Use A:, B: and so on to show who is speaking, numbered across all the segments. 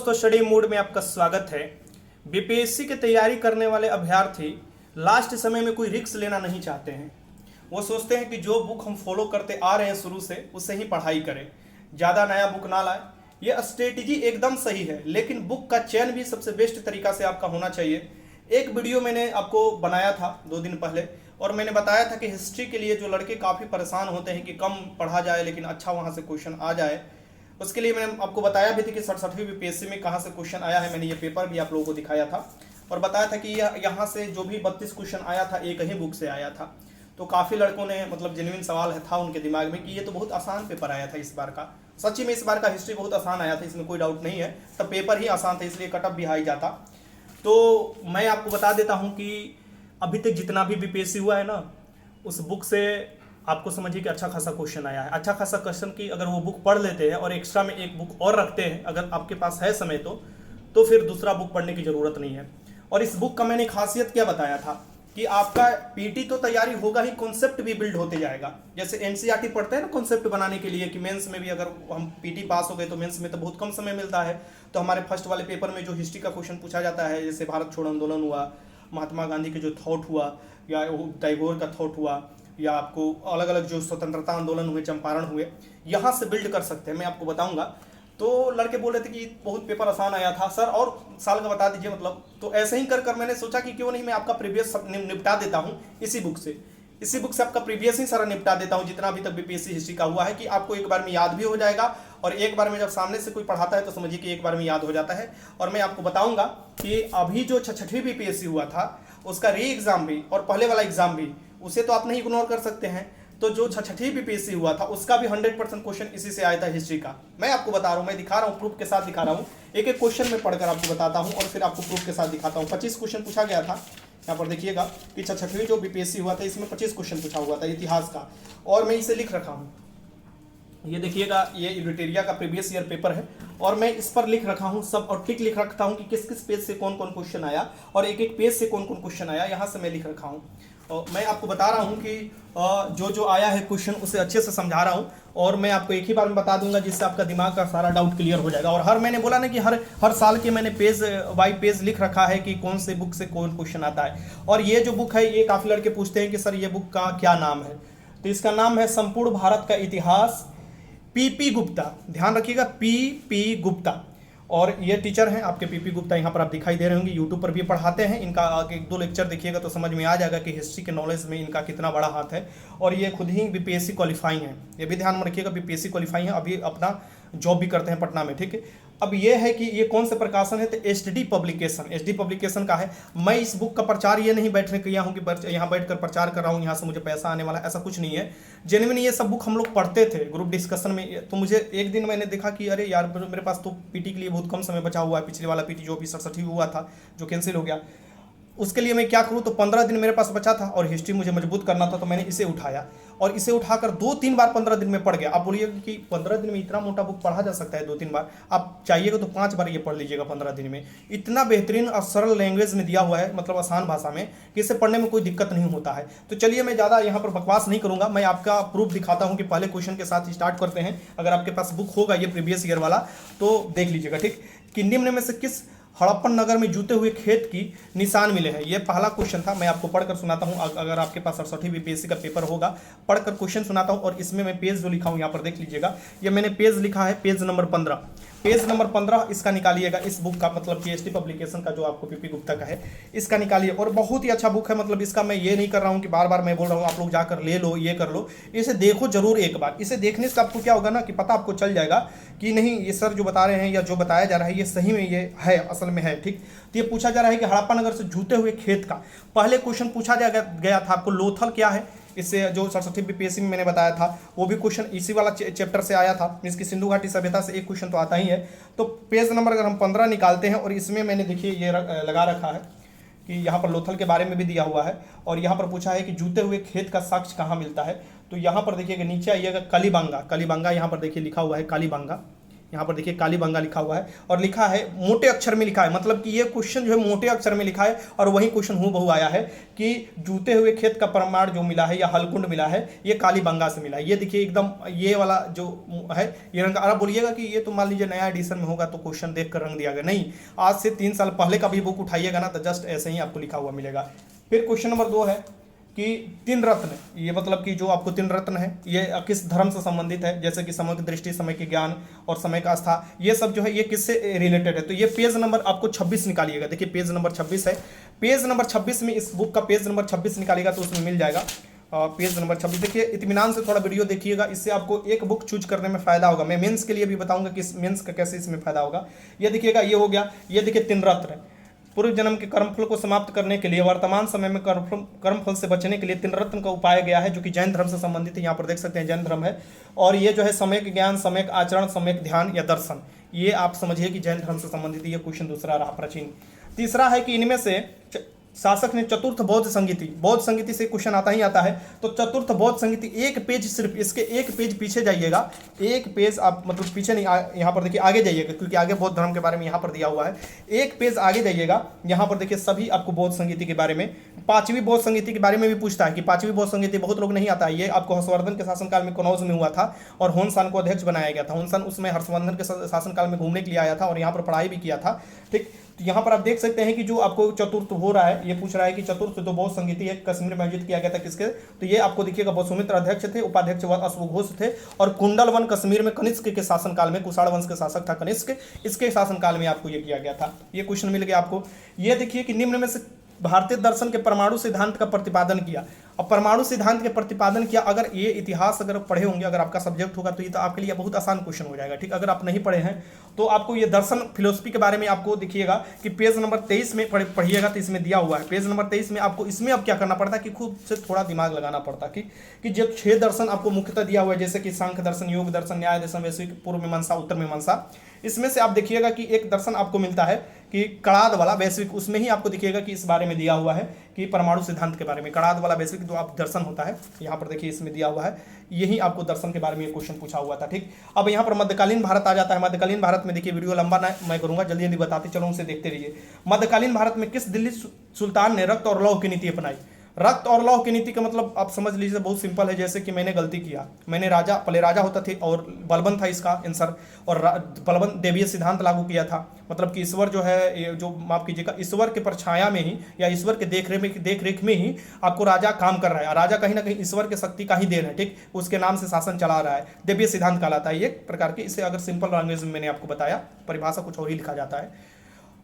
A: दोस्तों, study mood में आपका स्वागत है। बीपीएससी की तैयारी करने वाले अभ्यर्थी लास्ट समय में कोई रिस्क लेना नहीं चाहते हैं। वो सोचते हैं कि जो बुक हम फॉलो करते आ रहे हैं शुरू से उससे ही पढ़ाई करें, ज़्यादा नया बुक ना लाए। ये स्ट्रेटजी एकदम सही है, लेकिन बुक का चयन भी सबसे बेस्ट तरीका से आपका होना चाहिए। एक वीडियो मैंने आपको बनाया था 2 दिन पहले, और मैंने बताया था कि हिस्ट्री के लिए जो लड़के काफ़ी परेशान होते हैं कि कम पढ़ा जाए लेकिन अच्छा वहाँ से क्वेश्चन आ जाए, उसके लिए मैंने आपको बताया भी था कि 67वीं बीपीएससी में कहाँ से क्वेश्चन आया है। मैंने ये पेपर भी आप लोगों को दिखाया था और बताया था कि यहाँ से जो भी 32 क्वेश्चन आया था एक ही बुक से आया था। तो काफ़ी लड़कों ने जेन्युइन सवाल था उनके दिमाग में कि ये तो बहुत आसान पेपर आया था इस बार का। सच्ची में इस बार का हिस्ट्री बहुत आसान आया था, इसमें कोई डाउट नहीं है। तब पेपर ही आसान था, इसलिए कटअप भी हाई जाता। तो मैं आपको बता देता हूँ कि अभी तक जितना भी बीपीएससी हुआ है ना, उस बुक से आपको समझिए कि अच्छा खासा क्वेश्चन आया है। अच्छा खासा क्वेश्चन की अगर वो बुक पढ़ लेते हैं और एक्स्ट्रा में एक बुक और रखते हैं, अगर आपके पास है समय तो फिर दूसरा बुक पढ़ने की ज़रूरत नहीं है। और इस बुक का मैंने खासियत क्या बताया था कि आपका पीटी तो तैयारी होगा ही, कॉन्सेप्ट भी बिल्ड होते जाएगा। जैसे एनसीईआरटी पढ़ते हैं ना कॉन्सेप्ट बनाने के लिए कि मेंस में भी अगर हम पीटी पास हो गए तो मेंस में तो बहुत कम समय मिलता है। तो हमारे फर्स्ट वाले पेपर में जो हिस्ट्री का क्वेश्चन पूछा जाता है, जैसे भारत छोड़ो आंदोलन हुआ, महात्मा गांधी के जो थॉट हुआ, या टैगोर का थॉट हुआ, या आपको अलग अलग जो स्वतंत्रता आंदोलन हुए, चंपारण हुए, यहाँ से बिल्ड कर सकते हैं। मैं आपको बताऊंगा। तो लड़के बोल रहे थे कि बहुत पेपर आसान आया था सर, और साल का बता दीजिए। तो ऐसे ही कर मैंने सोचा कि क्यों नहीं मैं आपका प्रीवियस निपटा देता हूँ इसी बुक से आपका प्रीवियस ही सारा निपटा देता हूँ, जितना अभी तक बीपीएससी हिस्ट्री का हुआ है, कि आपको एक बार में याद भी हो जाएगा। और एक बार में जब सामने से कोई पढ़ाता है तो समझिए कि एक बार में याद हो जाता है। और मैं आपको बताऊंगा कि अभी जो 66वीं बीपीएससी हुआ था उसका री एग्जाम भी और पहले वाला एग्जाम भी, उसे तो आप नहीं इग्नोर कर सकते हैं। तो जो 66वीं बीपीएससी हुआ था उसका भी 100% क्वेश्चन इसी से आया था, हिस्ट्री का। मैं आपको बता रहा हूँ, मैं दिखा रहा हूँ, प्रूफ के साथ दिखा रहा हूँ। एक एक क्वेश्चन में पढ़कर आपको बताता हूँ और फिर आपको प्रूफ के साथ दिखाता हूँ। 25 क्वेश्चन पूछा गया था। यहाँ पर देखिएगा कि 66वीं जो बीपीएससी हुआ था इसमें 25 क्वेश्चन पूछा हुआ था इतिहास का, और मैं इसे लिख रखा हूँ। ये देखिएगा, ये यूनिटेरिया का प्रीवियस ईयर पेपर है और मैं इस पर लिख रखा हूँ सब, और टिक लिख रखता हूँ कि किस किस पेज से कौन कौन क्वेश्चन आया और एक एक पेज से कौन कौन क्वेश्चन आया, यहाँ से मैं लिख रखा हूँ। और मैं आपको बता रहा हूँ कि जो जो आया है क्वेश्चन उसे अच्छे से समझा रहा हूँ, और मैं आपको एक ही बार में बता दूंगा जिससे आपका दिमाग का सारा डाउट क्लियर हो जाएगा। और मैंने बोला ना कि हर साल के मैंने पेज बाई पेज लिख रखा है कि कौन से बुक से कौन क्वेश्चन आता है। और ये जो बुक है, ये काफ़ी लड़के पूछते हैं कि सर ये बुक का क्या नाम है। तो इसका नाम है संपूर्ण भारत का इतिहास, पीपी गुप्ता। ध्यान रखिएगा, पीपी गुप्ता। और ये टीचर हैं आपके पीपी गुप्ता, यहाँ पर आप दिखाई दे रहे होंगे, यूट्यूब पर भी पढ़ाते हैं। इनका 1-2 लेक्चर देखिएगा तो समझ में आ जाएगा कि हिस्ट्री के नॉलेज में इनका कितना बड़ा हाथ है। और ये खुद ही बीपीएससी क्वालिफाइंग है, ये भी ध्यान में रखिएगा, बीपीएससी क्वालिफाइंग है, अभी अपना जॉब भी करते हैं पटना में। ठीक है, अब ये है कि ये कौन से प्रकाशन है, तो एचडी पब्लिकेशन का है। मैं इस बुक का प्रचार ये नहीं बैठने किया हूँ कि यहाँ बैठकर प्रचार कर रहा हूँ, यहाँ से मुझे पैसा आने वाला है, ऐसा कुछ नहीं है। जेन्युइन ये सब बुक हम लोग पढ़ते थे ग्रुप डिस्कशन में। तो मुझे एक दिन मैंने देखा कि अरे यार, मेरे पास तो पीटी के लिए बहुत कम समय बचा हुआ है। पिछले वाला पीटी जो भी 67 हुआ था जो कैंसिल हो गया, उसके लिए मैं क्या करूं। तो 15 दिन मेरे पास बचा था और हिस्ट्री मुझे मजबूत करना था, तो मैंने इसे उठाया और इसे उठाकर 2-3 बार 15 दिन में पढ़ गया। आप बोलिएगा कि 15 दिन में इतना मोटा बुक पढ़ा जा सकता है 2-3 बार? आप चाहिएगा तो 5 बार ये पढ़ लीजिएगा 15 दिन में। इतना बेहतरीन और सरल लैंग्वेज में दिया हुआ है, आसान भाषा में, कि इसे पढ़ने में कोई दिक्कत नहीं होता है। तो चलिए, मैं ज़्यादा यहाँ पर बकवास नहीं करूँगा, मैं आपका प्रूफ दिखाता हूँ कि पहले क्वेश्चन के साथ स्टार्ट करते हैं। अगर आपके पास बुक होगा ये प्रीवियस ईयर वाला तो देख लीजिएगा। ठीक, कि निम्न में से किस हड़प्पन नगर में जूते हुए खेत की निशान मिले हैं? ये पहला क्वेश्चन था। मैं आपको पढ़कर सुनाता हूँ, अगर आपके पास 68वीं बीपीएससी का पेपर होगा, पढ़कर क्वेश्चन सुनाता हूँ। और इसमें मैं पेज जो लिखा हूँ यहाँ पर देख लीजिएगा, ये मैंने पेज लिखा है, पेज नंबर 15। पेज नंबर 15 इसका निकालिएगा, इस बुक का, एचडी पब्लिकेशन का जो आपको पीपी गुप्ता का है, इसका निकालिए। और बहुत ही अच्छा बुक है, इसका मैं ये नहीं कर रहा हूँ कि बार बार मैं बोल रहा हूँ आप लोग जाकर ले लो, ये कर लो। इसे देखो जरूर एक बार। इसे देखने से आपको क्या होगा ना, कि पता आपको चल जाएगा कि नहीं, ये सर जो बता रहे हैं या जो बताया जा रहा है ये सही में ये है, असल में है। ठीक, तो ये पूछा जा रहा है कि हड़प्पा नगर से जूते हुए खेत का पहले क्वेश्चन पूछा गया था आपको, लोथल क्या है। इससे जो 67वीं बीपीएससी में मैंने बताया था वो भी क्वेश्चन इसी वाला चैप्टर से आया था, मीन्स की सिंधु घाटी सभ्यता से एक क्वेश्चन तो आता ही है। तो पेज नंबर अगर हम 15 निकालते हैं, और इसमें मैंने देखिए ये लगा रखा है कि यहाँ पर लोथल के बारे में भी दिया हुआ है, और यहाँ पर पूछा है कि जूते हुए खेत का साक्ष्य कहाँ मिलता है। तो यहाँ पर देखिएगा, नीचे आइएगा, कालीबांगा यहाँ पर देखिए लिखा हुआ है, कालीबांगा यहाँ पर देखिए कालीबंगा लिखा हुआ है और लिखा है मोटे अक्षर में लिखा है, मतलब कि ये क्वेश्चन जो है मोटे अक्षर में लिखा है और वही क्वेश्चन हूबहू आया है कि जूते हुए खेत का प्रमाण जो मिला है या हलकुंड मिला है ये कालीबंगा से मिला है। ये देखिए एकदम ये वाला जो है ये रंग। आप बोलिएगा कि ये तो मान लीजिए नया एडिशन में होगा तो क्वेश्चन देख कर रंग दिया गया, नहीं, आज से 3 साल पहले का भी बुक उठाइएगा ना तो जस्ट ऐसे ही आपको लिखा हुआ मिलेगा। फिर क्वेश्चन नंबर 2 है कि 3 रत्न, ये मतलब कि जो आपको 3 रत्न है ये किस धर्म से संबंधित है, जैसे कि समय की दृष्टि, समय के ज्ञान और समय का आस्था, ये सब जो है ये किससे रिलेटेड है। तो ये पेज नंबर आपको 26 निकालिएगा। देखिए पेज नंबर 26 है, पेज नंबर 26 में इस बुक का पेज नंबर 26 निकालिएगा तो उसमें मिल जाएगा पेज नंबर 26। देखिए इत्मीनान से थोड़ा वीडियो देखिएगा, इससे आपको एक बुक चूज करने में फायदा होगा। मैं मेंस के लिए भी बताऊंगा कि मेंस का कैसे इसमें फायदा होगा। ये देखिएगा ये हो गया। ये देखिए 3 रत्न, पूर्व जन्म के कर्मफल को समाप्त करने के लिए वर्तमान समय में कर्मफल से बचने के लिए 3 रत्न का उपाय गया है, जो कि जैन धर्म से संबंधित है। यहाँ पर देख सकते हैं जैन धर्म है और ये जो है सम्यक ज्ञान, सम्यक आचरण, सम्यक ध्यान या दर्शन, ये आप समझिए कि जैन धर्म से संबंधित। ये क्वेश्चन दूसरा रहा प्राचीन। तीसरा है कि इनमें से शासक ने चतुर्थ बौद्ध संगीति से क्वेश्चन आता ही आता है। तो चतुर्थ बौद्ध संगीति एक पेज, सिर्फ इसके एक पेज पीछे जाइएगा, एक पेज आप मतलब पीछे नहीं, यहाँ पर देखिए आगे जाइएगा क्योंकि आगे बौद्ध धर्म के बारे में यहाँ पर दिया हुआ है। एक पेज आगे जाइएगा, यहाँ पर देखिए सभी आपको बौद्ध संगीति के बारे में, 5वीं बौद्ध संगीति के बारे में भी पूछता है कि 5वीं बौद्ध संगीति बहुत लोग नहीं आता है। ये आपको हर्षवर्धन के शासनकाल में कनौज में हुआ था और होनसान को अध्यक्ष बनाया गया था। होनसान उसमें हर्षवर्धन के शासनकाल में घूमने के लिए आया था और यहाँ पर पढ़ाई भी किया था। ठीक, तो यहाँ पर आप देख सकते हैं कि जो आपको चतुर्थ हो रहा है, ये पूछ रहा है कि चतुर्थ जो बौद्ध संगीति है कश्मीर में आयोजित किया गया था किसके, तो ये आपको देखिएगा वसुमित्र अध्यक्ष थे, उपाध्यक्ष अश्वघोष थे और कुंडलवन कश्मीर में कनिष्क के शासनकाल में, कुषाण वंश के शासक था कनिष्क, इसके शासनकाल में आपको ये किया गया था। ये क्वेश्चन मिल गया आपको। ये देखिए कि निम्न में से भारतीय दर्शन के परमाणु सिद्धांत का प्रतिपादन किया। अब परमाणु सिद्धांत के प्रतिपादन किया, अगर ये इतिहास अगर पढ़े होंगे, अगर आपका सब्जेक्ट होगा तो ये तो आपके लिए बहुत आसान क्वेश्चन हो जाएगा। ठीक, अगर आप नहीं पढ़े हैं तो आपको ये दर्शन फिलोसफी के बारे में आपको देखिएगा कि पेज नंबर 23 में पढ़िएगा तो इसमें दिया हुआ है। पेज नंबर 23 में आपको इसमें अब क्या करना पड़ता है कि खुद से थोड़ा दिमाग लगाना पड़ता है कि जब 6 दर्शन आपको मुख्यतः दिया हुआ है, जैसे कि सांख्य दर्शन, योग दर्शन, न्याय दर्शन, वैश्विक, पूर्व मीमांसा, उत्तर मीमांसा, इसमें से आप देखिएगा कि एक दर्शन आपको मिलता है कि कणाद वाला वैश्विक, उसमें ही आपको दिखेगा कि इस बारे में दिया हुआ है कि परमाणु सिद्धांत के बारे में, कणाद वाला वैश्विक जो आप दर्शन होता है, यहाँ पर देखिए इसमें दिया हुआ है, यही आपको दर्शन के बारे में क्वेश्चन पूछा हुआ था। ठीक, अब यहाँ पर मध्यकालीन भारत आ जाता है। मध्यकालीन भारत में देखिए वीडियो लंबा ना मैं करूंगा, जल्दी जल्दी बताते चलो, उनसे देखते रहिए। मध्यकालीन भारत में किस दिल्ली सुल्तान ने रक्त और लौह की नीति अपनाई। रक्त और लौह की नीति का मतलब आप समझ लीजिए बहुत सिंपल है, जैसे कि मैंने गलती किया, मैंने राजा, पहले राजा होता थे और बलबन था इसका आंसर, और बलबन देवीय सिद्धांत लागू किया था, मतलब कि ईश्वर जो है, ये जो माफ कीजिएगा, ईश्वर के परछाया में ही या ईश्वर के देख रेख में ही आपको राजा काम कर रहा है, राजा कहीं ना कहीं ईश्वर के शक्ति का ही देन है। ठीक, उसके नाम से शासन चला रहा है, देवीय सिद्धांत कहलाता है एक प्रकार के। इसे अगर सिंपल लैंग्वेज में मैंने आपको बताया, परिभाषा कुछ और ही लिखा जाता है।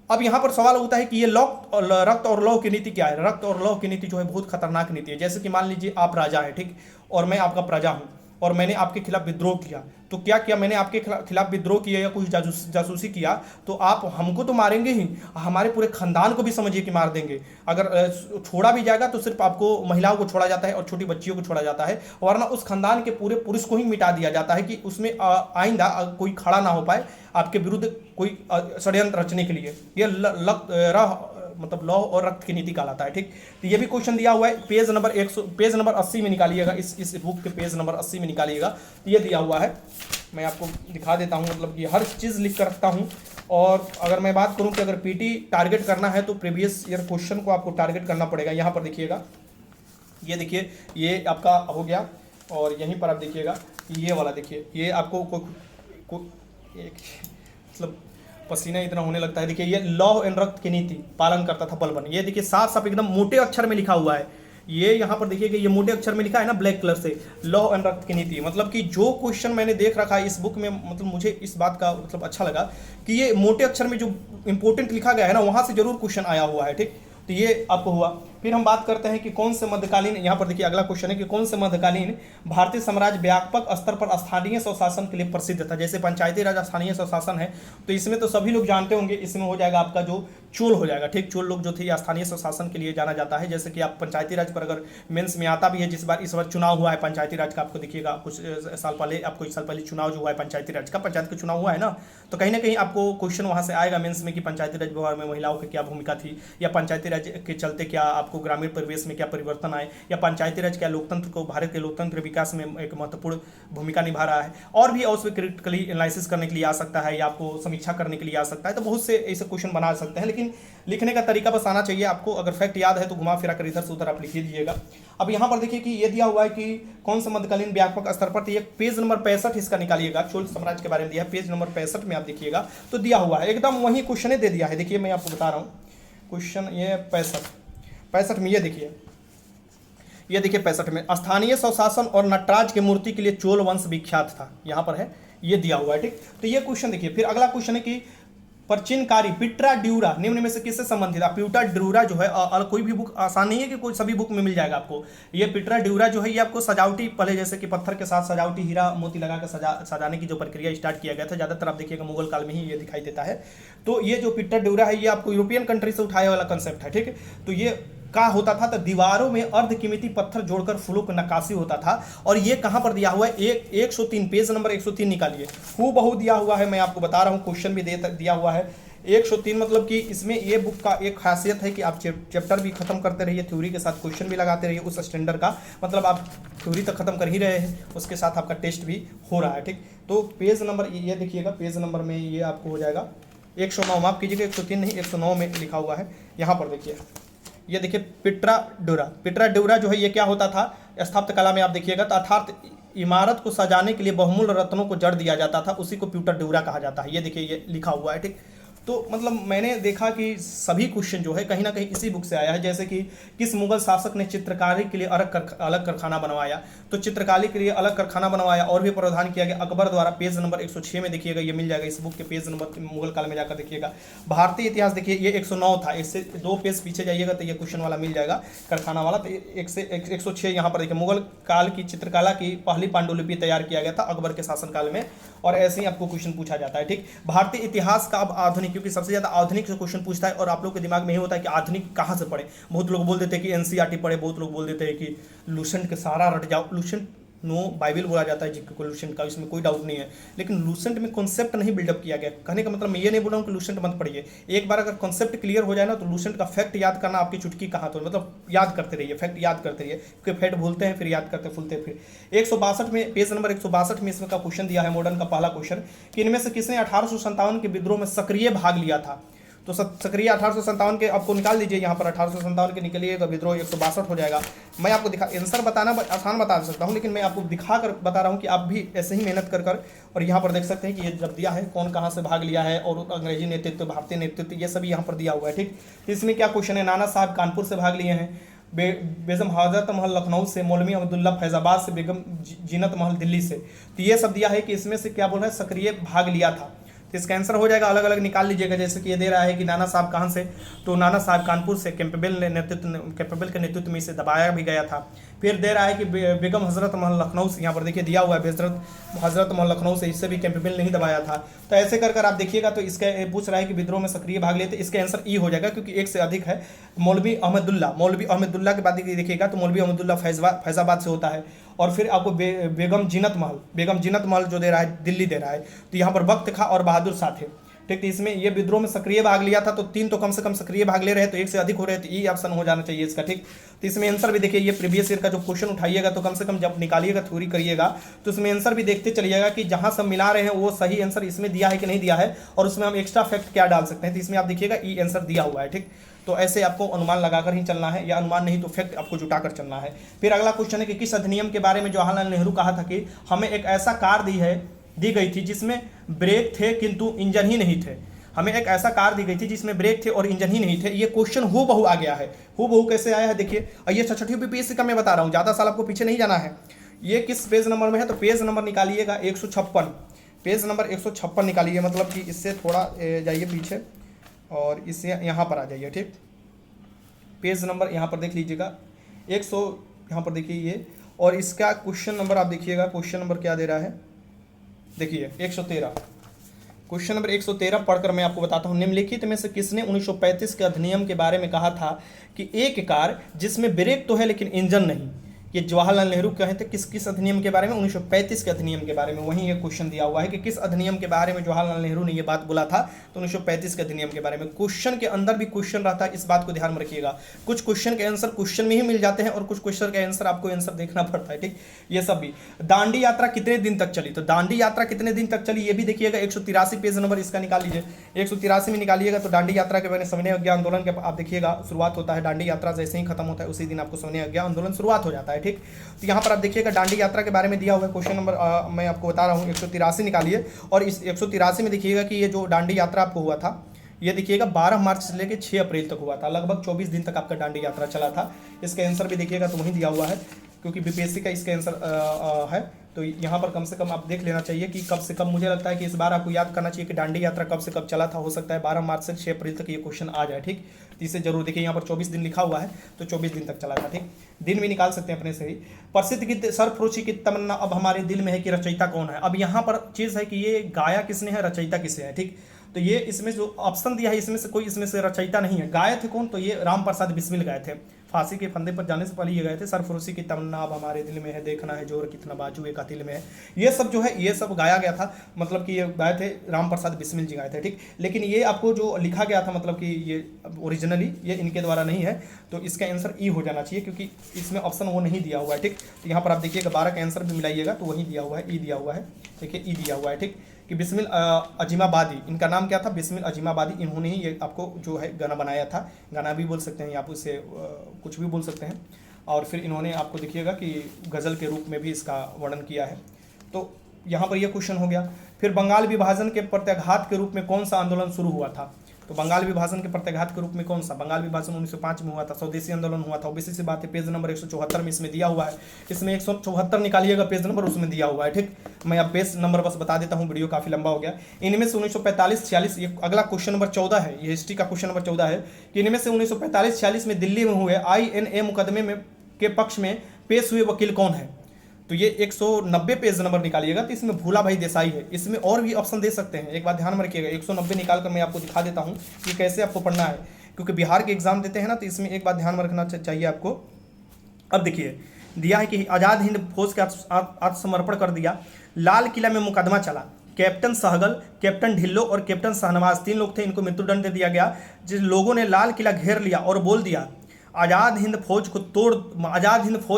A: अब यहाँ पर सवाल होता है कि ये रक्त और लौह की नीति क्या है। रक्त और लौह की नीति जो है बहुत खतरनाक नीति है। जैसे कि मान लीजिए आप राजा हैं, ठीक, और मैं आपका प्रजा हूँ और मैंने आपके खिलाफ विद्रोह किया, तो क्या किया मैंने आपके खिलाफ विद्रोह किया या कुछ जासूसी किया, तो आप हमको तो मारेंगे ही, हमारे पूरे खानदान को भी समझिए कि मार देंगे। अगर छोड़ा भी जाएगा तो सिर्फ आपको महिलाओं को छोड़ा जाता है और छोटी बच्चियों को छोड़ा जाता है, वरना उस खानदान के पूरे पुरुष को ही मिटा दिया जाता है कि उसमें आइंदा कोई खड़ा ना हो पाए आपके विरुद्ध कोई षड्यंत्र रचने के लिए। यह मतलब लौह और रक्त की नीति कहलाता है। ठीक, तो ये भी क्वेश्चन दिया हुआ है, पेज नंबर 80 में निकालिएगा, इस बुक के पेज नंबर 80 में निकालिएगा, तो ये दिया हुआ है। मैं आपको दिखा देता हूँ, मतलब कि हर चीज़ लिख कर रखता हूँ। और अगर मैं बात करूँ कि अगर पीटी टारगेट करना है तो प्रीवियस ईयर क्वेश्चन को आपको टारगेट करना पड़ेगा। यहाँ पर देखिएगा, ये देखिए ये आपका हो गया, और यहीं पर आप देखिएगा ये वाला, देखिए ये आपको मतलब पसीना इतना होने लगता है। देखिए ये लौह एंड रक्त की नीति पालन करता था बलबन। ये देखिए साफ साफ एकदम मोटे अक्षर में लिखा हुआ है, ये यहाँ पर देखिए कि ये मोटे अक्षर में लिखा है ना ब्लैक कलर से, लौह एंड रक्त की नीति। मतलब कि जो क्वेश्चन मैंने देख रखा है इस बुक में, मतलब मुझे इस बात का मतलब अच्छा लगा कि ये मोटे अक्षर में जो इंपॉर्टेंट लिखा गया है ना, वहाँ से जरूर क्वेश्चन आया हुआ है। ठीक, तो ये आपको हुआ। फिर हम बात करते हैं कि कौन से मध्यकालीन, यहाँ पर देखिए अगला क्वेश्चन है कि कौन से मध्यकालीन भारतीय साम्राज्य व्यापक स्तर पर स्थानीय स्वशासन के लिए प्रसिद्ध था। जैसे पंचायती राज स्थानीय स्वशासन है, तो इसमें तो सभी लोग जानते होंगे, इसमें हो जाएगा आपका जो चोल हो जाएगा। ठीक, चोल लोग जो थे स्थानीय स्वशासन के लिए जाना जाता है। जैसे कि आप पंचायती राज पर अगर मेंस में आता भी है, इस बार चुनाव हुआ है पंचायती राज का, आपको दिखिएगा कुछ साल पहले, आपको एक साल पहले चुनाव जो हुआ है पंचायती राज का, पंचायत का चुनाव हुआ है ना, तो कहीं ना कहीं आपको क्वेश्चन वहाँ से आएगा मेंस में कि पंचायती राज व्यवहार में महिलाओं की क्या भूमिका थी, या पंचायती राज के चलते क्या आपको ग्रामीण परिवेश में क्या परिवर्तन आए, या पंचायती राज क्या लोकतंत्र को, भारत के लोकतंत्र विकास में एक महत्वपूर्ण भूमिका निभा रहा है। और भी उसमें क्रिटिकली एनालिसिस करने के लिए आ सकता है, या आपको समीक्षा करने के लिए आ सकता है। तो बहुत से ऐसे क्वेश्चन बना सकते हैं, लेकिन लिखने का तरीका बस आना चाहिए आपको। अगर फैक्ट याद है तो घुमा फिरा कर इधर से उधर आप लिख दीजिएगा। अब यहाँ पर देखिए कि ये दिया हुआ है कि कौन सा मध्यकालीन व्यापक स्तर पर, तो ये पेज नंबर 65 इसका निकालिएगा, चोल साम्राज्य के बारे में दिया है, पेज नंबर 65 में आप देखिएगा तो दिया हुआ है, एकदम वही क्वेश्चन दे दिया है। देखिए मैं आपको बता रहा हूँ क्वेश्चन, ये 65 में ये देखिए 65 में, स्थानीय स्वशासन और नटराज की मूर्ति के लिए चोल वंश विख्यात था, यहाँ पर है, ये दिया हुआ है। ठीक, तो ये क्वेश्चन देखिए। फिर अगला क्वेश्चन है कि प्राचीनकारी पिट्रा ड्यूरा निम्न में से किससे संबंधित है। पिट्रा ड्यूरा जो है कोई भी बुक आसान नहीं है कि कोई सभी बुक में मिल जाएगा आपको। ये पिट्रा ड्यूरा जो है ये आपको सजावटी, पहले जैसे कि पत्थर के साथ सजावटी हीरा मोती लगा कर सजाने की जो प्रक्रिया स्टार्ट किया गया था, ज़्यादातर आप देखिएगा मुगल काल में ही ये दिखाई देता है। तो ये जो पिट्रा ड्यूरा है ये आपको यूरोपियन कंट्री से उठाया वाला कंसेप्ट है। ठीक है, तो ये का होता था तो दीवारों में अर्धकीमती पत्थर जोड़कर फूलों की नक्काशी होता था। और ये कहाँ पर दिया हुआ है, 103 पेज नंबर 103 निकालिए, हूबहू दिया हुआ है। मैं आपको बता रहा हूँ, क्वेश्चन भी दिया हुआ है 103। मतलब कि इसमें ये बुक का एक खासियत है कि आप चैप्टर भी खत्म करते रहिए, थ्योरी के साथ क्वेश्चन भी लगाते रहिए उस स्टैंडर्ड का, मतलब आप थ्योरी तक खत्म कर ही रहे हैं, उसके साथ आपका टेस्ट भी हो रहा है। ठीक, तो पेज नंबर ये देखिएगा, पेज नंबर में ये आपको हो जाएगा 109, माफ कीजिएगा 103 नहीं 109 में लिखा हुआ है। यहाँ पर देखिए, ये देखिए पिट्रा ड्यूरा जो है ये क्या होता था, स्थापत्य कला में आप देखिएगा तो अर्थात इमारत को सजाने के लिए बहुमूल्य रत्नों को जड़ दिया जाता था, उसी को पिट्रा ड्यूरा कहा जाता है। ये देखिए ये लिखा हुआ है। ठीक, तो मतलब मैंने देखा कि सभी क्वेश्चन जो है कहीं ना कहीं इसी बुक से आया है। जैसे कि किस मुगल शासक ने चित्रकारी के लिए अलग कारखाना बनवाया, तो चित्रकारी के लिए अलग कारखाना बनवाया और भी प्रावधान किया गया अकबर द्वारा। पेज नंबर 106 में देखिएगा, ये मिल जाएगा इस बुक के पेज नंबर, मुगल काल में जाकर देखिएगा। भारतीय इतिहास देखिए ये 109 था, इससे 2 पेज पीछे जाइएगा तो ये क्वेश्चन वाला मिल जाएगा, कारखाना वाला। तो 106 यहाँ पर देखिए, मुगल काल की चित्रकला की पहली पांडुलिपि तैयार किया गया था अकबर के शासनकाल में, और ऐसे ही आपको क्वेश्चन पूछा जाता है। ठीक, भारतीय इतिहास का अब आधुनिक, क्योंकि सबसे ज़्यादा आधुनिक से क्वेश्चन पूछता है और आप लोग के दिमाग में ये होता है कि आधुनिक कहाँ से पढ़े। बहुत लोग बोल देते हैं कि एनसीईआरटी पढ़े, बहुत लोग बोल देते हैं कि लूसेंट के सारा रट जाओ। लूसेंट नो बाइबल बोला जाता है जिसको लूसेंट का, इसमें कोई डाउट नहीं है, लेकिन लूसेंट में कॉन्सेप्ट नहीं बिल्डअप किया गया। कहने का मतलब मैं ये नहीं बोल रहा हूँ कि लूसेंट मत पढ़िए, एक बार अगर कॉन्सेप्ट क्लियर हो जाए ना तो लूसेंट का फैक्ट याद करना आपकी चुटकी कहाँ, तो मतलब याद करते रहिए, फैक्ट याद करते रहिए, क्योंकि फैक्ट भूलते हैं फिर याद करते फूलते फिर। 162 में, पेज नंबर 162 में इसमें का क्वेश्चन दिया है, मॉडर्न का पहला क्वेश्चन, कि इनमें से किसने 1857 के विद्रोह में सक्रिय भाग लिया था। तो सक्रिय 1857 के आपको निकाल दीजिए, यहाँ पर 1857 के निकलिएगा, विद्रोह 162 हो जाएगा। मैं आपको आंसर बताना आसान बता सकता हूँ, लेकिन मैं आपको दिखा कर बता रहा हूँ कि आप भी ऐसे ही मेहनत कर और यहाँ पर देख सकते हैं कि ये जब दिया है कौन कहाँ से भाग लिया है, और अंग्रेजी नेतृत्व, भारतीय नेतृत्व, ये सभी यहाँ पर दिया हुआ है। ठीक, इसमें क्या क्वेश्चन है, नाना साहब कानपुर से भाग लिए हैं, बेगम हजरत महल लखनऊ से, मौलवी अब्दुल्ला फैजाबाद से, बेगम जीनत महल दिल्ली से। तो ये सब दिया है कि इसमें से क्या बोल रहा है, सक्रिय भाग लिया था। तो इसका आंसर हो जाएगा, अलग अलग निकाल लीजिएगा। जैसे कि ये दे रहा है कि नाना साहब कहाँ से, तो नाना साहब कानपुर से, कैपेबल के नेतृत्व में इसे दबाया भी गया था। फिर दे रहा है कि बेगम हजरत महल लखनऊ से, यहाँ पर देखिए दिया हुआ है हजरत महल लखनऊ से, इससे भी कैपेबल नहीं दबाया था। तो ऐसे कर आप देखिएगा तो इसका पूछ रहा है कि विद्रोह में सक्रिय भाग लेते, इसका आंसर ई हो जाएगा, क्योंकि एक से अधिक है। मौलवी अहमदुल्ला के बाद देखिएगा तो मौलवी अहमदुल्ला फैजाबाद से होता है। और फिर आपको बेगम जीनत महल जो दे रहा है दिल्ली दे रहा है, तो यहाँ पर बख्त खां और बहादुर शाह थे। ठीक, तो इसमें ये विद्रोह में सक्रिय भाग लिया था, तो 3 तो कम से कम सक्रिय भाग ले रहे हैं, तो 1 से अधिक हो रहे हैं, तो ई ऑप्शन हो जाना चाहिए इसका। ठीक, तो इसमें आंसर भी देखिए, ये प्रीवियस ईयर का जो क्वेश्चन उठाइएगा तो कम से कम जब निकालिएगा, थ्योरी करिएगा, तो उसमें आंसर भी देखते चलिएगा कि जहां सब मिला रहे हैं वो सही आंसर इसमें दिया है कि नहीं दिया है, और उसमें हम एक्स्ट्रा फैक्ट क्या डाल सकते हैं। तो इसमें आप देखिएगा ई आंसर दिया हुआ है। ठीक, तो ऐसे आपको अनुमान लगाकर ही चलना है, या अनुमान नहीं तो फैक्ट आपको जुटाकर चलना है। फिर अगला क्वेश्चन है कि किस अधिनियम के बारे में जवाहरलाल नेहरू कहा था कि हमें एक ऐसा कार दी गई थी जिसमें ब्रेक थे किंतु इंजन ही नहीं थे। हमें एक ऐसा कार दी गई थी जिसमें ब्रेक थे और इंजन ही नहीं थे। ये क्वेश्चन हूबहू आ गया है। हूबहू कैसे आया है देखिए, और ये 66वीं बीपीएससी का मैं बता रहा हूँ, ज़्यादा साल आपको पीछे नहीं जाना है। ये किस पेज नंबर में है, तो पेज नंबर निकालिएगा 156, पेज नंबर 156 निकालिए, मतलब कि इससे थोड़ा जाइए पीछे और इससे यहाँ पर आ जाइए। ठीक, पेज नंबर यहाँ पर देख लीजिएगा 100, यहाँ पर देखिए ये, और इसका क्वेश्चन नंबर आप देखिएगा, क्वेश्चन नंबर क्या दे रहा है देखिए 113। क्वेश्चन नंबर 113 पढ़कर मैं आपको बताता हूँ। निम्नलिखित में से किसने 1935 के अधिनियम के बारे में कहा था कि एक कार जिसमें ब्रेक तो है लेकिन इंजन नहीं? ये जवाहरलाल नेहरू कहे थे किस किस अधिनियम के बारे में? 1935 के अधिनियम के बारे में। वहीं ये क्वेश्चन दिया हुआ है कि किस अधिनियम के बारे में जवाहरलाल नेहरू ने ये बात बोला था, तो 1935 के अधिनियम के बारे में। क्वेश्चन के अंदर भी क्वेश्चन रहता है, इस बात को ध्यान में रखिएगा। कुछ क्वेश्चन के आंसर क्वेश्चन में ही मिल जाते हैं और कुछ क्वेश्चन के आंसर आपको आंसर देखना पड़ता है, ठीक। ये सब भी। दांडी यात्रा कितने दिन तक चली? तो दांडी यात्रा कितने दिन तक चली ये भी देखिएगा। 183 पेज नंबर इसका निकाल लीजिए, 183 में निकालिएगा तो दांडी यात्रा के बारे में सविनय अवज्ञा आंदोलन के आप देखिएगा शुरुआत होता है। दांडी यात्रा जैसे ही खत्म होता है उसी दिन आपको सविनय अवज्ञा आंदोलन शुरुआत हो जाता है, ठीक। तो यहाँ पर आप देखिएगा दांडी यात्रा के बारे में दिया हुआ है क्वेश्चन नंबर मैं आपको बता रहा हूँ 183 निकालिए। और इस 183 में देखिएगा कि ये जो दांडी यात्रा आपको हुआ था ये देखिएगा 12 मार्च से लेकर 6 अप्रैल तक हुआ था। लगभग 24 दिन तक आपका दांडी यात्रा चला था। इसका आंसर भी देखिएगा तो वहीं दिया हुआ है, क्योंकि बीपीएससी का इसका आंसर है। तो यहाँ पर कम से कम आप देख लेना चाहिए कि कब से कब, मुझे लगता है कि इस बार आपको याद करना चाहिए कि दांडी यात्रा कब से कब चला था। हो सकता है 12 मार्च से 6 अप्रैल तक ये क्वेश्चन आ जाए, ठीक। तो इसे जरूर देखिए, यहाँ पर 24 दिन लिखा हुआ है तो 24 दिन तक चला था, ठीक। दिन भी निकाल सकते हैं अपने से ही। प्रसिद्ध गीत सरफरोशी की तमन्ना अब हमारे दिल में है कि रचयिता कौन है? अब यहाँ पर चीज़ है कि ये गाया किसने है, रचयिता किसे है, ठीक। तो ये इसमें जो ऑप्शन दिया है इसमें से कोई इसमें से रचयिता नहीं है। गाए थे कौन? तो ये राम प्रसाद बिस्मिल गाए थे। फांसी के फंदे पर जाने से पहले ये गए थे, सरफरोशी की तमन्ना अब हमारे दिल में है, देखना है जोर कितना बाजू एक कातिल में है। ये सब जो है ये सब गाया गया था, मतलब कि ये गाए थे राम प्रसाद बिस्मिल जी गाए थे, ठीक। लेकिन ये आपको जो लिखा गया था मतलब कि ये ओरिजिनली ये इनके द्वारा नहीं है, तो इसका आंसर ई हो जाना चाहिए, क्योंकि इसमें ऑप्शन वो नहीं दिया हुआ है, ठीक। तो यहाँ पर आप देखिएगा 12 का आंसर भी मिलाइएगा तो वही दिया हुआ है, ई दिया हुआ है, देखिए ई दिया हुआ है, ठीक। कि बिस्मिल अजीमाबादी, इनका नाम क्या था? बिस्मिल अजीमाबादी। इन्होंने ही ये आपको जो है गाना बनाया था, गाना भी बोल सकते हैं आप उसे, कुछ भी बोल सकते हैं। और फिर इन्होंने आपको देखिएगा कि गज़ल के रूप में भी इसका वर्णन किया है। तो यहाँ पर यह क्वेश्चन हो गया। फिर बंगाल विभाजन के प्रत्याघात के रूप में कौन सा आंदोलन शुरू हुआ था? तो बंगाल विभाजन के प्रत्याघात के रूप में कौन सा? बंगाल विभाजन 1905 में हुआ था, स्वदेशी आंदोलन हुआ था। ओबीसी से बात है, पेज नंबर 174 में इसमें दिया हुआ है। इसमें 174 निकालिएगा पेज नंबर, उसमें दिया हुआ है, ठीक। मैं अब पेज नंबर बस बता देता हूँ, वीडियो काफी लंबा हो गया। इनमें से 1945-46, ये अगला क्वेश्चन नंबर 14 है, ये हिस्ट्री का क्वेश्चन नंबर 14 है कि इनमें से 1945-46 में दिल्ली में हुए INA मुकदमे में के पक्ष में पेश हुए वकील कौन है? तो ये 190 पेज नंबर निकालिएगा तो इसमें भूला भाई देसाई है। इसमें और भी ऑप्शन दे सकते हैं, एक बात ध्यान में रखिएगा। 190 निकाल कर मैं आपको दिखा देता हूँ कि कैसे आपको पढ़ना है, क्योंकि बिहार के एग्जाम देते हैं ना, तो इसमें एक बात ध्यान में रखना चाहिए आपको। अब देखिए दिया है कि आज़ाद हिंद फौज के आत्मसमर्पण कर दिया, लाल किला में मुकदमा चला, कैप्टन सहगल, कैप्टन ढिल्लो और कैप्टन शाहनवाज 3 लोग थे, इनको मृत्युदंड दे दिया गया। जिन लोगों ने लाल किला घेर लिया और बोल दिया आज़ाद हिंद फौज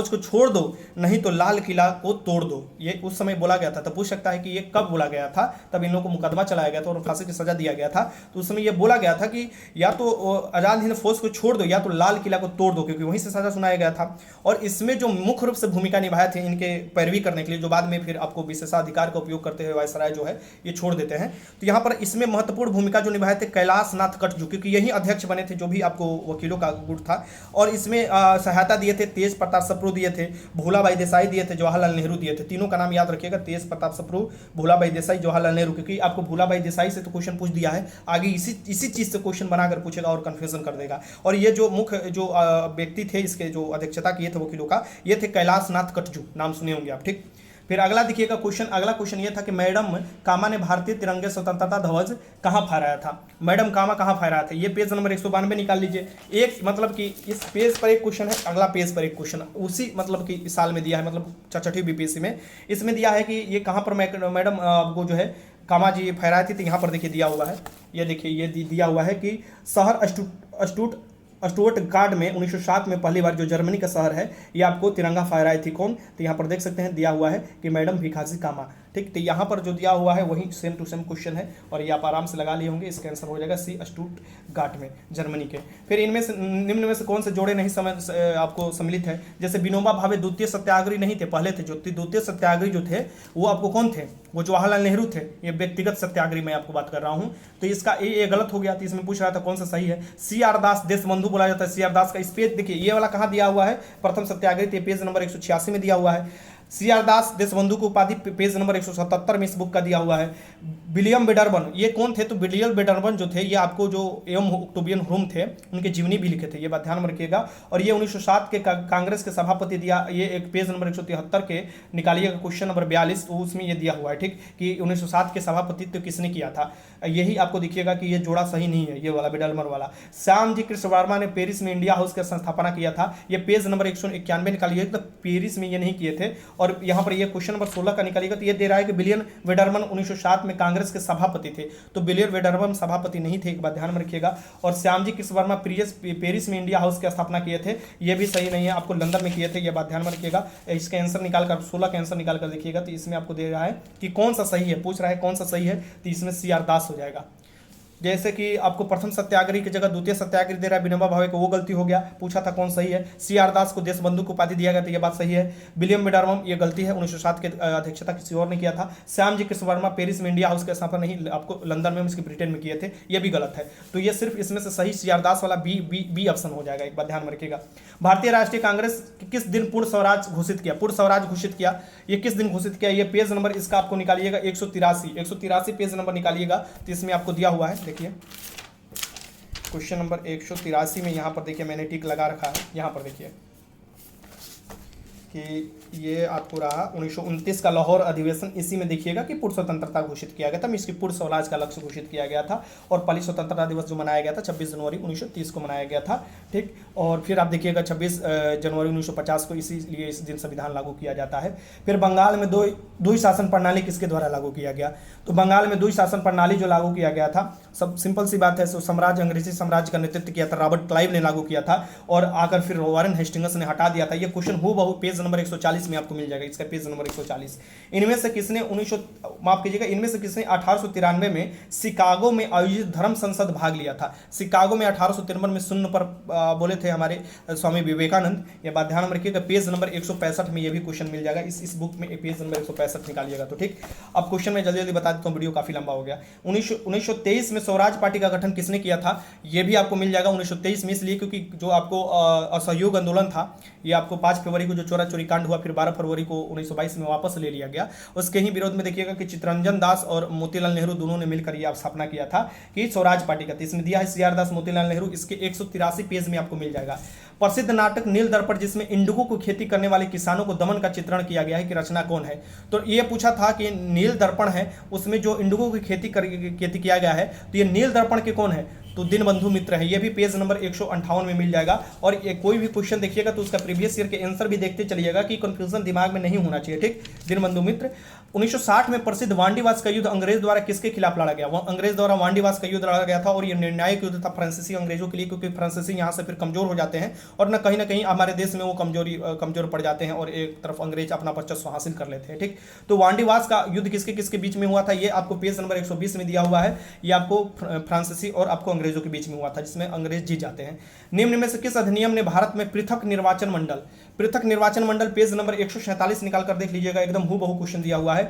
A: को छोड़ दो, नहीं तो लाल किला को तोड़ दो, ये उस समय बोला गया था। तो पूछ सकता है कि ये कब बोला गया था? तब इन लोगों को मुकदमा चलाया गया था और फांसी की सजा दिया गया था। तो उस समय ये बोला गया था कि या तो आज़ाद हिंद फौज को छोड़ दो या तो लाल किला को तोड़ दो, क्योंकि वहीं से सजा सुनाया गया था। और इसमें जो मुख्य रूप से भूमिका निभाए थे इनके पैरवी करने के लिए, जो बाद में फिर आपको विशेषाधिकार का उपयोग करते हुए वायसराय जो है ये छोड़ देते हैं। तो यहाँ पर इसमें महत्वपूर्ण भूमिका जो निभाए थे कैलाश नाथ कटजू, क्योंकि यही अध्यक्ष बने थे, जो भी आपको वकीलों का गुट था। और इसमें सहायता दिए थे तेज प्रताप सप्रू दिए थे, भूलाभाई देसाई दिए थे, जवाहरलाल नेहरू दिए थे। तीनों का नाम याद रखिएगा, तेज प्रताप सप्रू, भूलाभाई देसाई, जवाहरलाल नेहरू, क्योंकि आपको भूलाभाई देसाई से तो क्वेश्चन पूछ दिया है, आगे इसी चीज से क्वेश्चन बनाकर पूछेगा और कंफ्यूजन कर देगा। और ये जो मुख्य जो व्यक्ति थे इसके जो अध्यक्षता किए थे वकीलों का, ये थे कैलाश नाथ कटजू, नाम सुने होंगे आप, ठीक। फिर अगला देखिएगा क्वेश्चन, अगला क्वेश्चन ये था कि मैडम कामा ने भारतीय तिरंगे स्वतंत्रता ध्वज कहाँ फहराया था? मैडम कामा कहाँ फहराया था? ये पेज नंबर 192 निकाल लीजिए। एक मतलब कि इस पेज पर एक क्वेश्चन है, अगला पेज पर एक क्वेश्चन उसी मतलब कि इस साल में दिया है, मतलब 6वीं बीपीएससी में इसमें दिया है कि ये कहाँ पर मैडम आपको जो है कामा जी फहराई थी। तो यहाँ पर देखिए दिया हुआ है, ये देखिए ये दिया हुआ है कि शहर स्टुटगार्ट में 1907 में पहली बार जो जर्मनी का शहर है ये आपको तिरंगा फहराई थी कौन? तो यहाँ पर देख सकते हैं दिया हुआ है कि मैडम भिखाजी कामा, ठीक। तो यहाँ पर जो दिया हुआ है वही सेम टू सेम क्वेश्चन है और ये आप आराम से लगा लिए होंगे। इसका आंसर हो जाएगा सी, स्टुटगार्ट में, जर्मनी के। फिर इनमें से निम्न में से कौन से जोड़े नहीं आपको सम्मिलित है? जैसे विनोबा भावे द्वितीय सत्याग्रही नहीं थे, पहले थे। जो द्वितीय सत्याग्रही जो थे वो आपको कौन थे? वो जवाहरलाल नेहरू थे। ये व्यक्तिगत सत्याग्रही मैं आपको बात कर रहा हूँ। तो इसका ये गलत हो गया। तो इसमें पूछ रहा था कौन सा सही है? CR दास देशबंधु बोला जाता है। CR दास का इस पेज देखिए, ये वाला कहाँ दिया हुआ है? प्रथम सत्याग्रही, पेज नंबर 186 में दिया हुआ है। सी.आर. दास देशबंधु की उपाधि पेज नंबर 177 में इस बुक का दिया हुआ है। विलियम बेडरबन ये कौन थे? तो विलियम बेडरबन जो थे ये आपको जो एवं ऑक्टेवियन ह्यूम थे उनके जीवनी भी लिखे थे, ये बात ध्यान में रखिएगा। और ये 1907 के कांग्रेस के सभापति दिया, ये एक पेज नंबर 173 के निकालिएगा क्वेश्चन नंबर 42, तो उसमें ये दिया हुआ है, ठीक, कि 1907 के सभापतित्व किसने किया था। यही आपको दिखिएगा कि ये जोड़ा सही नहीं है, ये वाला बेडरबन वाला। श्याम जी कृष्ण वर्मा ने पेरिस में इंडिया हाउस का स्थापना किया था, ये पेज नंबर 191 निकालिएगा, तो पेरिस में ये नहीं किए थे। और यहाँ पर ये क्वेश्चन नंबर 16 का निकालिएगा, तो ये दे रहा है कि विलियम वेडरबन 1907 में कांग्रेस के सभापति थे, तो विलियम वेडरबन सभापति नहीं थे, एक बात ध्यान में रखिएगा। और श्याम जी कृष्ण वर्मा पेरिस में इंडिया हाउस की स्थापना किए थे, ये भी सही नहीं है, आपको लंदन में किए थे, ये बात ध्यान में रखिएगा। इसका आंसर निकालकर 16 का आंसर निकालकर देखिएगा, तो इसमें आपको दे रहा है कि कौन सा सही है, पूछ रहा है कौन सा सही है, तो इसमें सी.आर. दास हो जाएगा। जैसे कि आपको प्रथम सत्याग्रही की जगह द्वितीय सत्याग्रही दे रहा है विनोबा भावे को, वो गलती हो गया, पूछा था कौन सही है। सी.आर. दास को देशबंधु की उपाधि दिया गया था, ये बात सही है। विलियम बेडरबन ये गलती है, 1907 के अध्यक्षता किसी और ने किया था। श्याम जी कृष्ण वर्मा पेरिस में इंडिया हाउस के स्थापना नहीं, आपको लंदन में इसके ब्रिटेन में किए थे, ये भी गलत है। तो ये सिर्फ इसमें से सही सी.आर. दास वाला बी ऑप्शन हो जाएगा, एक बात ध्यान में रखिएगा। भारतीय राष्ट्रीय कांग्रेस किस दिन पूर्ण स्वराज घोषित किया? पूर्ण स्वराज घोषित किया, ये किस दिन घोषित किया? ये पेज नंबर इसका आपको निकालिएगा 183 पेज नंबर निकालिएगा, तो इसमें आपको दिया हुआ है, देखिए क्वेश्चन नंबर 183 में यहाँ पर देखिए मैंने टिक लगा रखा है, यहाँ पर देखिए कि ये आपको रहा 1929 का लाहौर अधिवेशन, इसी में देखिएगा कि पूर्ण स्वतंत्रता घोषित किया गया था, इसकी पूर्ण स्वराज का लक्ष्य घोषित किया गया था। और पहली स्वतंत्रता दिवस जो मनाया गया था 26 जनवरी 1930 को मनाया गया था, ठीक। और फिर आप देखिएगा 26 जनवरी 1950 को इसीलिए इस दिन संविधान लागू किया जाता है। फिर बंगाल में दो ही शासन प्रणाली किसके द्वारा लागू किया गया? तो बंगाल में दो ही शासन प्रणाली जो लागू किया गया था, सब सिंपल सी बात है, सो साम्राज्य अंग्रेजी साम्राज्य का नेतृत्व किया था, रॉबर्ट क्लाइव ने लागू किया था, और आकर फिर वारेन हेस्टिंग्स ने हटा दिया था। ये क्वेश्चन हूबहू पेज नंबर 140 में आपको मिल जाएगा, इसका पेज नंबर 140। इनमें से किसने 1893 में शिकागो में आयोजित धर्म संसद भाग लिया था? शिकागो में 1853 में शून्य पर बोले थे हमारे स्वामी विवेकानंद, ये बात ध्यान में रखिएगा। पेज नंबर 165 में ये भी क्वेश्चन मिल जाएगा, इस बुक में पेज नंबर 165 निकालिएगा, तो ठीक। अब क्वेश्चन में जल्दी जल्दी बता देता हूँ, वीडियो काफी लंबा हो गया। 1923 में स्वराज पार्टी का गठन किसने किया था? ये भी आपको मिल जाएगा 1923 में, इसलिए क्योंकि जो आपको असहयोग आंदोलन था, ये आपको 5 फरवरी को जो चोरा चोरी कांड हुआ, फिर 12 फरवरी को 1922 में वापस ले लिया गया, उसके ही विरोध में देखिएगा कि चित्तरंजन दास और मोतीलाल नेहरू दोनों ने मिलकर यह स्थापना किया था कि स्वराज पार्टी का। इसमें दिया है सी.आर. दास, मोतीलाल नेहरू, इसके 183 पेज में आपको मिल जाएगा। प्रसिद्ध नाटक नील दर्पण जिसमें इंडिगो को खेती करने वाले किसानों को दमन का चित्रण किया गया है कि रचना कौन है? तो ये पूछा था कि नील दर्पण है, उसमें जो इंडिगो की खेती किया गया है, तो ये नील दर्पण के कौन है? तो दीनबंधु मित्र है, ये भी पेज नंबर 158 में मिल जाएगा। और ये कोई भी क्वेश्चन देखिएगा तो उसका प्रीवियस ईयर के आंसर भी देखते चलिएगा कि कंफ्यूजन दिमाग में नहीं होना चाहिए, ठीक। दीनबंधु मित्र। 1960 में प्रसिद्ध वांडीवास का युद्ध अंग्रेज द्वारा किसके खिलाफ लड़ा गया? अंग्रेज द्वारा वांडीवास का युद्ध लड़ा गया था, और ये निर्णायक युद्ध था फ्रांसीसी अंग्रेजों के लिए, क्योंकि फ्रांसीसी यहाँ से फिर कमजोर हो जाते हैं और न कहीं हमारे देश में वो कमजोर पड़ जाते हैं, और एक तरफ अंग्रेज अपना वर्चस्व हासिल कर लेते हैं, ठीक। तो वांडीवास का युद्ध किसके बीच में हुआ था? ये आपको पेज नंबर 120 में दिया हुआ है। ये आपको फ्रांसीसी और आपको अंग्रेजों के बीच में हुआ था, जिसमें अंग्रेज जीत जाते हैं। निम्न में से किस अधिनियम ने भारत में पृथक निर्वाचन मंडल पेज नंबर 147 निकाल कर देख लीजिएगा, एकदम हूबहू क्वेश्चन दिया हुआ है।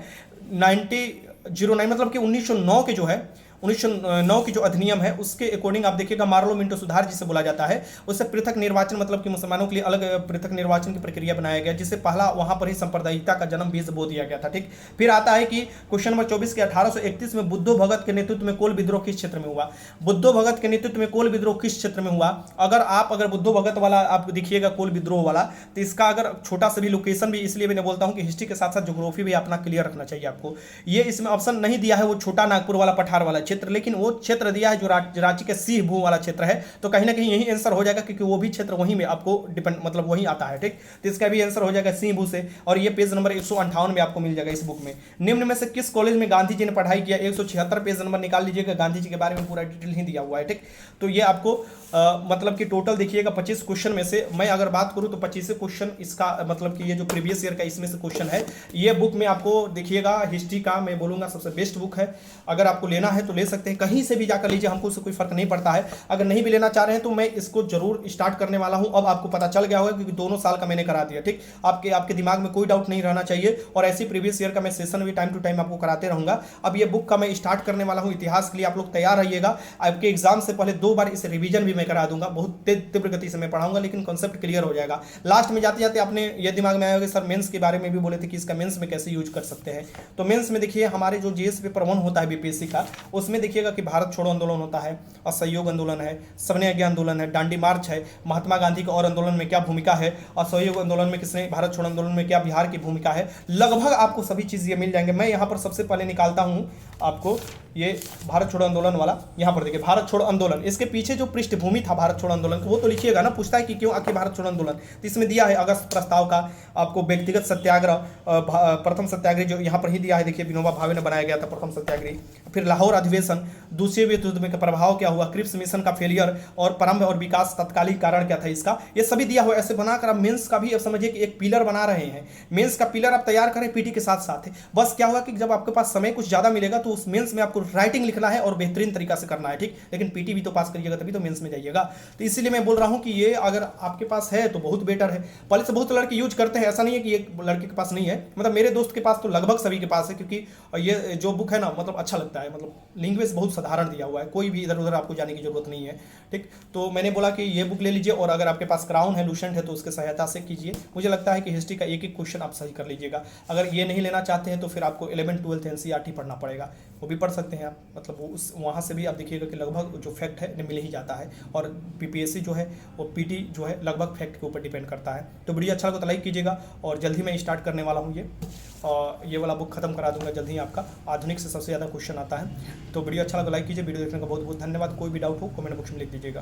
A: 1909 मतलब कि 1909 के जो है 1909 की जो अधिनियम है उसके अकॉर्डिंग आप देखिएगा, मार्लो मिंटो सुधार जिसे बोला जाता है, उससे पृथक निर्वाचन मतलब कि मुसलमानों के लिए अलग पृथक निर्वाचन की प्रक्रिया बनाया गया, जिससे पहला वहां पर ही सांप्रदायिकता का जन्म बीज बो दिया गया था, ठीक। फिर आता है कि क्वेश्चन नंबर 24 के 1831 में बुद्धो भगत के नेतृत्व में कोल विद्रोह किस क्षेत्र में हुआ? बुद्धो भगत के नेतृत्व में कोल विद्रोह किस क्षेत्र में हुआ? अगर बुद्धो भगत वाला आप देखिएगा कोल विद्रोह वाला, तो इसका अगर छोटा सा भी लोकेशन भी, इसलिए मैंने बोलता हूं कि हिस्ट्री के साथ साथ ज्योग्राफी भी अपना क्लियर रखना चाहिए आपको। ये इसमें ऑप्शन नहीं दिया है वो छोटा नागपुर वाला पठार वाला क्षेत्र, लेकिन वो क्षेत्र दिया है जो रांची के सिंह भू वाला क्षेत्र है, तो कहीं ना कहीं यही आंसर हो जाएगा, क्योंकि वो भी क्षेत्र वहीं में आपको डिपेंड मतलब वहीं आता है, ठीक। तो इसका भी आंसर हो जाएगा सिंह भू से, और ये पेज नंबर 158 में आपको मिल जाएगा इस बुक में। निम्न में से किस कॉलेज में गांधी जी ने पढ़ाई किया? 176 पेज नंबर निकाल लीजिएगा, गांधी जी के बारे में पूरा डिटेल ही दिया हुआ है, ठीक। तो ये आपको मतलब कि टोटल देखिएगा 25 क्वेश्चन में से मैं अगर बात करूं तो 25 क्वेश्चन इसका मतलब कि ये जो प्रीवियस ईयर का इसमें से क्वेश्चन है, ये बुक में आपको देखिएगा हिस्ट्री का मैं बोलूंगा सबसे बेस्ट बुक है। अगर आपको लेना है तो ले ले सकते हैं, कहीं से भी जाकर लीजिए, हमको उससे कोई फर्क नहीं पड़ता है। अगर नहीं भी लेना चाह रहे हैं तो मैं इसको जरूर स्टार्ट करने वाला हूं। अब आपको पता चल गया होगा क्योंकि दोनों साल का मैंने करा दिया, ठीक। आपके दिमाग में कोई डाउट नहीं रहना चाहिए। और ऐसी प्रीवियस ईयर का मैं सेशन भी टाइम टू टाइम आपको कराते रहूंगा। अब ये बुक का मैं स्टार्ट करने वाला हूं इतिहास के लिए, आप लोग तैयार रहिएगा। आपके एग्जाम से पहले 2 बार इसे रिवीजन भी मैं करा दूंगा, बहुत तीव्र गति से मैं पढ़ाऊंगा, लेकिन कॉन्सेप्ट क्लियर हो जाएगा। लास्ट में जाते जाते आपने ये दिमाग में आया होगा सर मेंस के बारे में भी बोले थे कि इसका मेंस में कैसे यूज कर सकते हैं। तो मेंस में देखिए हमारे जो जीएस पेपर 1 होता है बीपीएससी का, उसमें देखिएगा कि भारत छोड़ो आंदोलन होता है, असहयोग आंदोलन है, सवर्ण आज्ञा आंदोलन है, दांडी मार्च है, महात्मा गांधी का और आंदोलन में क्या भूमिका है, असहयोग आंदोलन में किसने, भारत छोड़ो आंदोलन में क्या बिहार की भूमिका है, लगभग आपको सभी चीज़ ये मिल जाएंगे। मैं यहाँ पर सबसे पहले निकालता हूँ आपको ये भारत छोड़ो आंदोलन वाला। यहाँ पर देखिए भारत छोड़ो आंदोलन, इसके पीछे जो पृष्ठभूमि था भारत छोड़ो आंदोलन वो तो लिखिएगा ना, पूछता है कि क्यों आखिर भारत छोड़ो आंदोलन। तो इसमें दिया है अगस्त प्रस्ताव का, आपको व्यक्तिगत सत्याग्रह, प्रथम सत्याग्रह जो यहाँ पर ही दिया है, देखिए विनोबा भावे ने बनाया गया था प्रथम सत्याग्रह। फिर लाहौर अधिवेशन, दूसरे विश्व युद्ध में का प्रभाव क्या हुआ, क्रिप्स मिशन का फेलियर और प्रारंभ और विकास तत्कालीन कारण क्या था इसका, ये सभी दिया हुआ। ऐसे बनाकर आप मेंस का भी अब समझिए कि एक पिलर बना रहे हैं। मेंस का पिलर आप तैयार करें पीटी के साथ साथ। बस क्या होगा कि जब आपके पास समय कुछ ज्यादा मिलेगा तो उस मेंस में आपको राइटिंग लिखना है और बेहतरीन तरीका से करना है, ठीक। लेकिन पीटी भी तो पास करिएगा तभी तो मेंस में जाइएगा। तो इसीलिए मैं बोल रहा हूं कि ये अगर आपके पास है तो बहुत बेटर है। पहले से बहुत लड़के यूज करते हैं, ऐसा नहीं है कि एक लड़के के पास नहीं है, मतलब मेरे दोस्त के पास तो लगभग सभी के पास है, क्योंकि ये जो बुक है ना मतलब अच्छा लगता है, मतलब लैंग्वेज बहुत साधारण दिया हुआ है, कोई भी इधर उधर आपको जाने की जरूरत नहीं है, ठीक। तो मैंने बोला कि ये बुक ले लीजिए और अगर आपके पास क्राउन है, लूसेंट है तो उसके सहायता से कीजिए। मुझे लगता है कि हिस्ट्री का एक एक क्वेश्चन आप सही कर लीजिएगा। अगर ये नहीं लेना चाहते हैं तो फिर आपको 11th 12th एनसीईआरटी पढ़ना पड़ेगा, वो भी पढ़ सकते हैं आप, मतलब वो उस वहाँ से भी आप देखिएगा कि लगभग जो फैक्ट है मिल ही जाता है। और पीपीएससी जो है वो पीटी जो है लगभग फैक्ट के ऊपर डिपेंड करता है। तो वीडियो अच्छा लगा तो लाइक कीजिएगा और जल्द ही मैं स्टार्ट करने वाला हूँ ये वाला बुक खत्म करा दूंगा जल्द ही। आपका आधुनिक से सबसे ज़्यादा क्वेश्चन आता है। तो वीडियो अच्छा लगा तो लाइक कीजिए। वीडियो देखने का बहुत बहुत धन्यवाद। कोई भी डाउट हो कमेंट बॉक्स में लिख दीजिएगा।